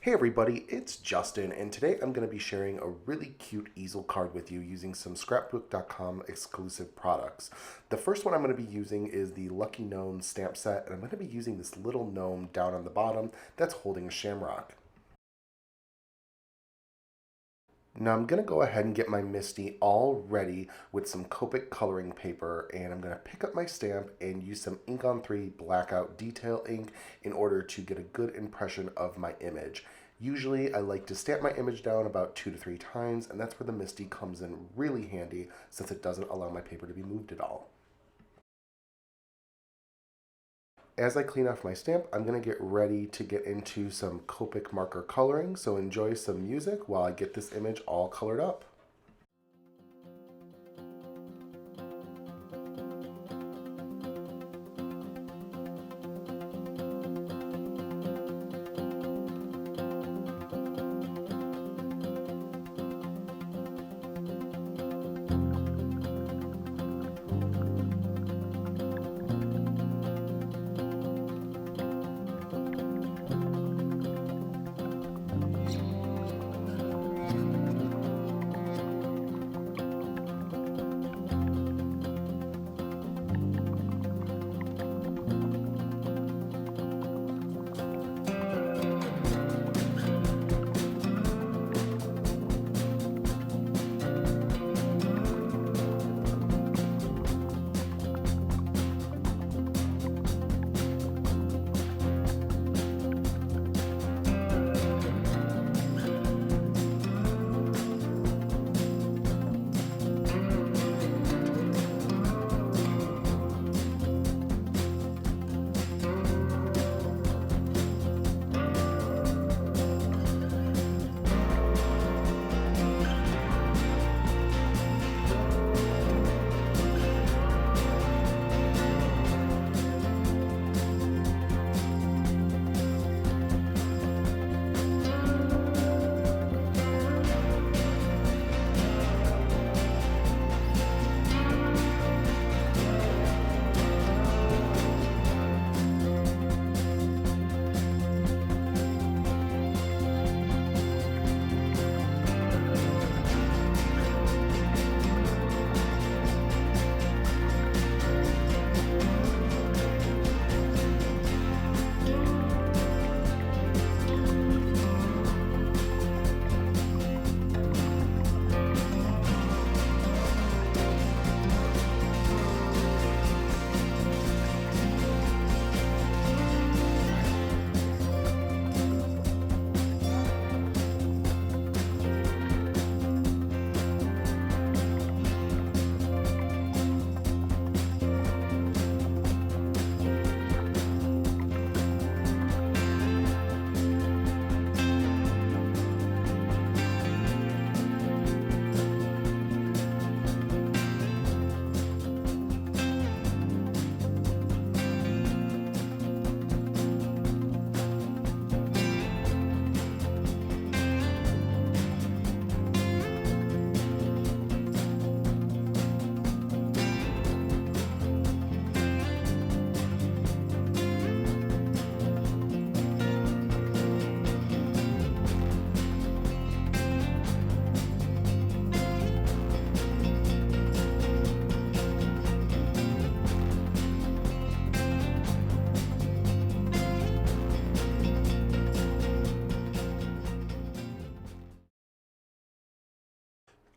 Hey everybody, it's Justin, and today I'm going to be sharing a really cute easel card with you using some scrapbook.com exclusive products. The first one I'm going to be using is the Lucky Gnomes Stamp Set, and I'm going to be using this little gnome down on the bottom that's holding a shamrock. Now I'm going to go ahead and get my Misty all ready with some Copic coloring paper, and I'm going to pick up my stamp and use some ink on 3 blackout detail ink in order to get a good impression of my image. Usually I like to stamp my image down about 2 to 3 times, and that's where the Misty comes in really handy since it doesn't allow my paper to be moved at all. As I clean off my stamp, I'm going to get ready to get into some Copic marker coloring, so enjoy some music while I get this image all colored up.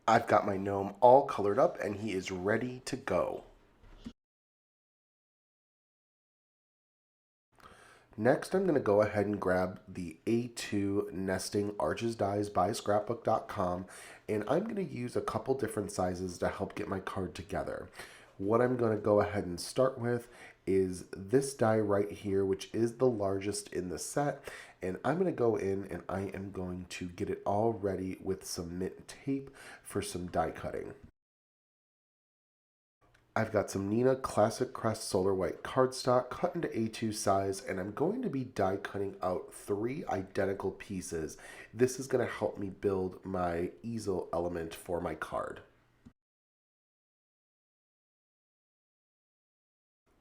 I've got my gnome all colored up and he is ready to go. Next, I'm going to go ahead and grab the A2 Nesting Arches Dies by Scrapbook.com, and I'm going to use a couple different sizes to help get my card together. What I'm going to go ahead and start with is this die right here, which is the largest in the set, and I'm going to go in and I am going to get it all ready with some mint tape for some die cutting. I've got some Neenah Classic Crest Solar White cardstock cut into A2 size, and I'm going to be die cutting out 3 identical pieces. This is going to help me build my easel element for my card.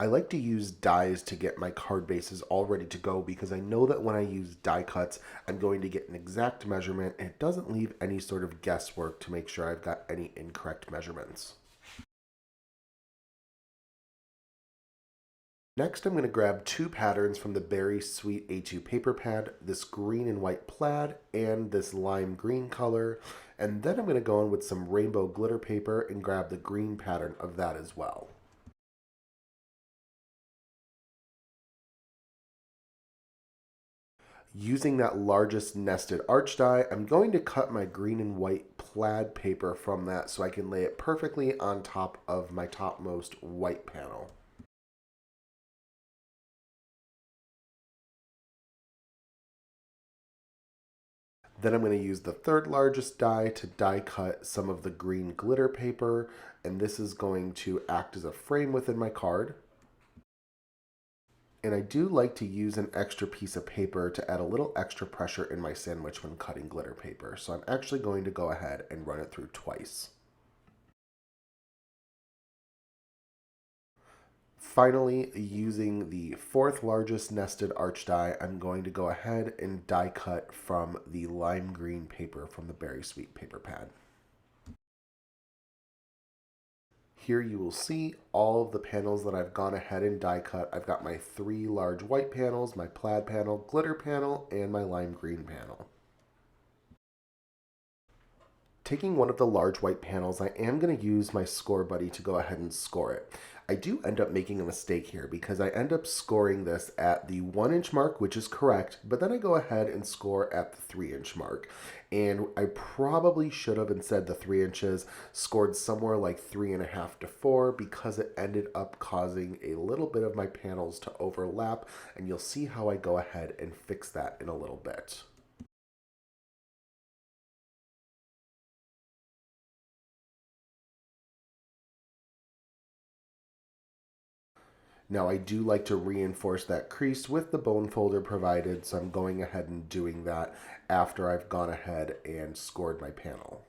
I like to use dies to get my card bases all ready to go because I know that when I use die cuts, I'm going to get an exact measurement and it doesn't leave any sort of guesswork to make sure I've got any incorrect measurements. Next, I'm going to grab two patterns from the Berry Sweet A2 paper pad, this green and white plaid and this lime green color, and then I'm going to go in with some rainbow glitter paper and grab the green pattern of that as well. Using that largest nested arch die, I'm going to cut my green and white plaid paper from that so I can lay it perfectly on top of my topmost white panel. Then I'm going to use the third largest die to die cut some of the green glitter paper, and this is going to act as a frame within my card. And I do like to use an extra piece of paper to add a little extra pressure in my sandwich when cutting glitter paper. So I'm actually going to go ahead and run it through twice. Finally, using the fourth largest nested arch die, I'm going to go ahead and die cut from the lime green paper from the Berry Sweet paper pad. Here you will see all of the panels that I've gone ahead and die cut. I've got my three large white panels, my plaid panel, glitter panel, and my lime green panel. Taking one of the large white panels, I am going to use my score buddy to go ahead and score it. I do end up making a mistake here because I end up scoring this at the 1-inch mark, which is correct, but then I go ahead and score at the 3-inch mark. And I probably should have, instead the 3 inches, scored somewhere like 3.5 to 4 because it ended up causing a little bit of my panels to overlap, and you'll see how I go ahead and fix that in a little bit. Now I do like to reinforce that crease with the bone folder provided, so I'm going ahead and doing that after I've gone ahead and scored my panel.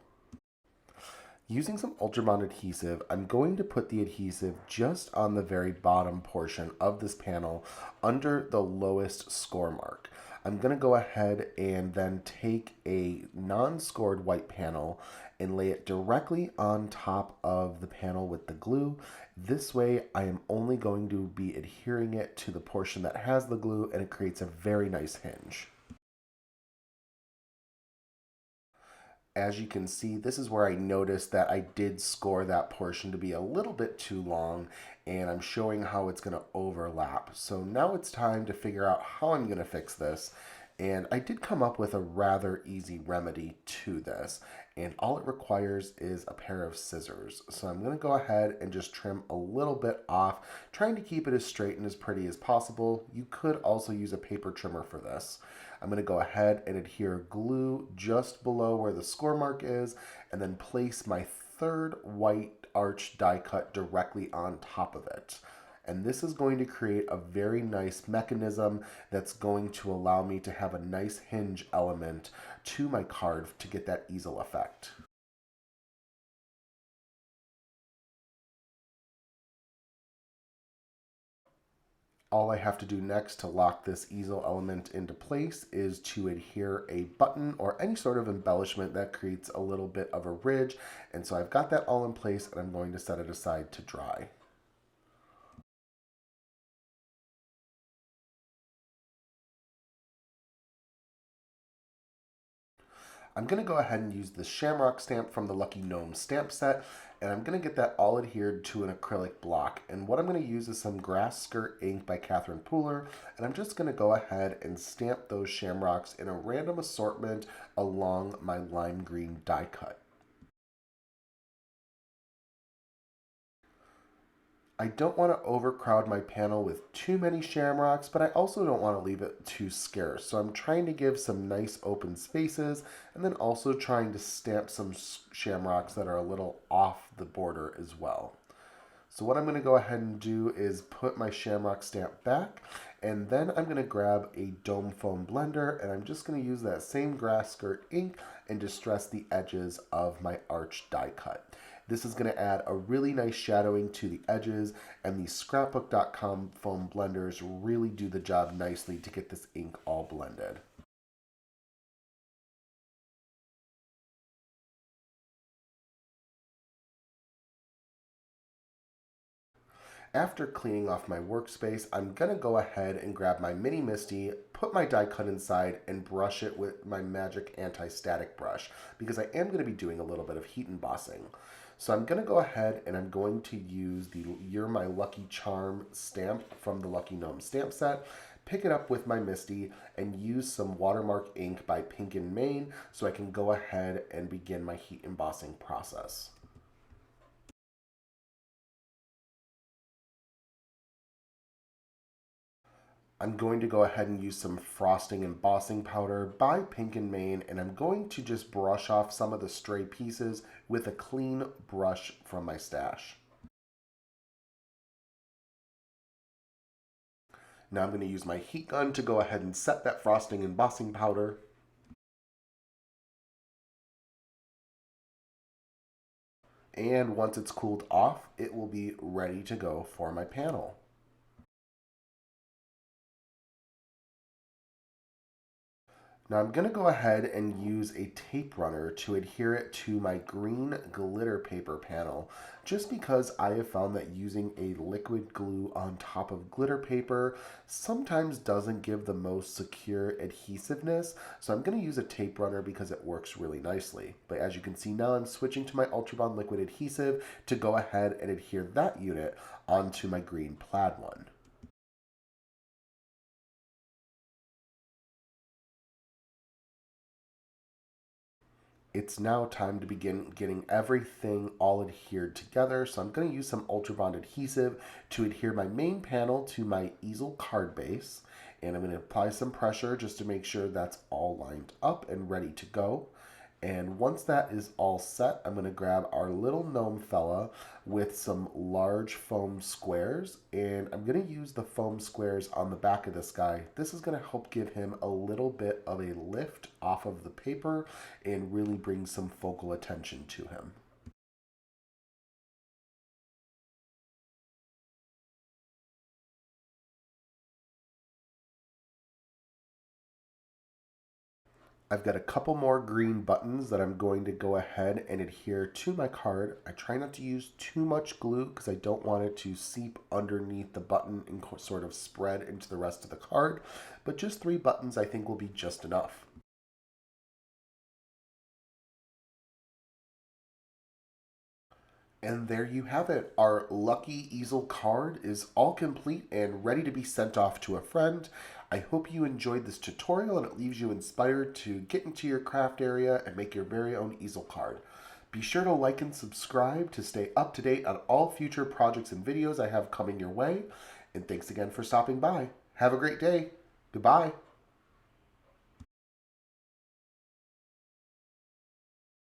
Using some Ultra Bond adhesive, I'm going to put the adhesive just on the very bottom portion of this panel under the lowest score mark. I'm going to go ahead and then take a non-scored white panel and lay it directly on top of the panel with the glue. This way I am only going to be adhering it to the portion that has the glue, and it creates a very nice hinge. As you can see, this is where I noticed that I did score that portion to be a little bit too long, and I'm showing how it's going to overlap. So now it's time to figure out how I'm going to fix this. And I did come up with a rather easy remedy to this, and all it requires is a pair of scissors. So I'm going to go ahead and just trim a little bit off, trying to keep it as straight and as pretty as possible. You could also use a paper trimmer for this. I'm going to go ahead and adhere glue just below where the score mark is, and then place my third white arch die cut directly on top of it. And this is going to create a very nice mechanism that's going to allow me to have a nice hinge element to my card to get that easel effect. All I have to do next to lock this easel element into place is to adhere a button or any sort of embellishment that creates a little bit of a ridge. And so I've got that all in place, and I'm going to set it aside to dry. I'm going to go ahead and use the shamrock stamp from the Lucky Gnomes Stamp Set, and I'm going to get that all adhered to an acrylic block. And what I'm going to use is some Grass Skirt ink by Catherine Pooler, and I'm just going to go ahead and stamp those shamrocks in a random assortment along my lime green die cut. I don't want to overcrowd my panel with too many shamrocks, but I also don't want to leave it too scarce. So I'm trying to give some nice open spaces, and then also trying to stamp some shamrocks that are a little off the border as well. So what I'm going to go ahead and do is put my shamrock stamp back, and then I'm going to grab a dome foam blender, and I'm just going to use that same Grass Skirt ink and distress the edges of my arch die cut. This is going to add a really nice shadowing to the edges, and these scrapbook.com foam blenders really do the job nicely to get this ink all blended. After cleaning off my workspace, I'm going to go ahead and grab my mini Misty, put my die cut inside, and brush it with my Magic Anti-Static brush because I am going to be doing a little bit of heat embossing. So I'm going to go ahead and I'm going to use the You're My Lucky Charm stamp from the Lucky Gnomes Stamp Set, pick it up with my Misty, and use some watermark ink by Pink and Main so I can go ahead and begin my heat embossing process. I'm going to go ahead and use some frosting embossing powder by Pink and Main, and I'm going to just brush off some of the stray pieces with a clean brush from my stash. Now I'm going to use my heat gun to go ahead and set that frosting embossing powder. And once it's cooled off, it will be ready to go for my panel. Now I'm going to go ahead and use a tape runner to adhere it to my green glitter paper panel, just because I have found that using a liquid glue on top of glitter paper sometimes doesn't give the most secure adhesiveness, so I'm going to use a tape runner because it works really nicely. But as you can see now, I'm switching to my Ultra Bond liquid adhesive to go ahead and adhere that unit onto my green plaid one. It's now time to begin getting everything all adhered together. So I'm going to use some Ultra Bond adhesive to adhere my main panel to my easel card base. And I'm going to apply some pressure just to make sure that's all lined up and ready to go. And once that is all set, I'm going to grab our little gnome fella with some large foam squares. And I'm going to use the foam squares on the back of this guy. This is going to help give him a little bit of a lift off of the paper and really bring some focal attention to him. I've got a couple more green buttons that I'm going to go ahead and adhere to my card. I try not to use too much glue because I don't want it to seep underneath the button and sort of spread into the rest of the card, but just 3 buttons I think will be just enough. And there you have it. Our Lucky Easel card is all complete and ready to be sent off to a friend. I hope you enjoyed this tutorial and it leaves you inspired to get into your craft area and make your very own easel card. Be sure to like and subscribe to stay up to date on all future projects and videos I have coming your way. And thanks again for stopping by. Have a great day. Goodbye.